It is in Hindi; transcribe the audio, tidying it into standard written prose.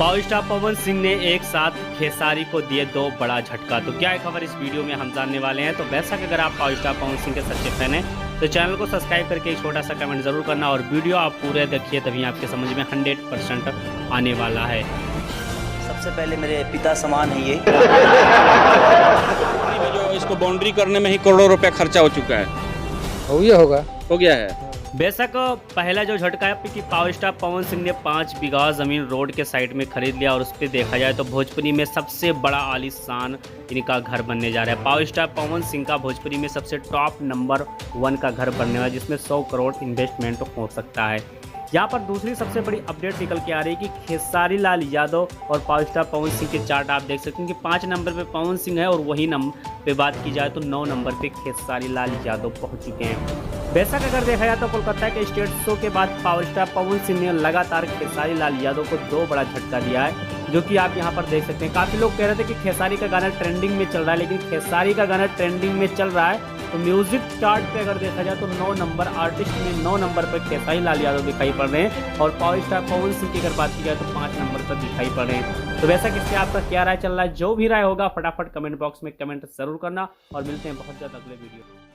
पावर स्टार पवन सिंह ने एक साथ खेसारी को दिए दो बड़ा झटका। तो क्या है खबर इस वीडियो में हम जानने वाले हैं। तो वैसा कि अगर आप पावर स्टार पवन सिंह के सच्चे फैन हैं तो चैनल को सब्सक्राइब करके एक छोटा सा कमेंट जरूर करना और वीडियो आप पूरे देखिए, तभी आपके समझ में 100% आने वाला है। सबसे पहले मेरे पिता समान है ये। जो इसको बाउंड्री करने में ही करोड़ों रुपया खर्चा हो चुका है। हो गया है। बेशक पहला जो झटका है कि पावर स्टार पवन सिंह ने 5 बीघा जमीन रोड के साइड में खरीद लिया और उस पर देखा जाए तो भोजपुरी में सबसे बड़ा आलीशान इनका घर बनने जा रहा है। पावर स्टार पवन सिंह का भोजपुरी में सबसे टॉप नंबर 1 का घर बनने वाला है, जिसमें 100 करोड़ इन्वेस्टमेंट हो सकता है। यहाँ पर दूसरी सबसे बड़ी अपडेट निकल के आ रही है कि खेसारी लाल यादव और पावर स्टार पवन सिंह के चार्ट आप देख सकते हैं कि 5 नंबर पे पवन सिंह है और वही नंबर पे बात की जाए तो 9 नंबर पे खेसारी लाल यादव पहुंच चुके हैं। बेशक अगर देखा जाए तो कोलकाता के स्टेट शो के बाद पावर स्टार पवन सिंह ने लगातार खेसारी लाल यादव को 2 बड़ा झटका दिया है, जो कि आप यहाँ पर देख सकते हैं। काफ़ी लोग कह रहे थे कि खेसारी का गाना ट्रेंडिंग में चल रहा है, लेकिन खेसारी का गाना ट्रेंडिंग में चल रहा है तो म्यूजिक चार्ट पे अगर देखा जाए तो 9 नंबर आर्टिस्ट में 9 नंबर पर खेसारी लाल यादव दिखाई पड़ रहे हैं और पावर स्टार पवन सिंह की अगर बात की जाए तो 5 नंबर पर दिखाई पड़ रहे हैं। तो वैसा किससे आपका क्या राय चल रहा है, जो भी राय होगा फटाफट कमेंट बॉक्स में कमेंट जरूर करना और मिलते हैं बहुत जल्द अगले वीडियो में।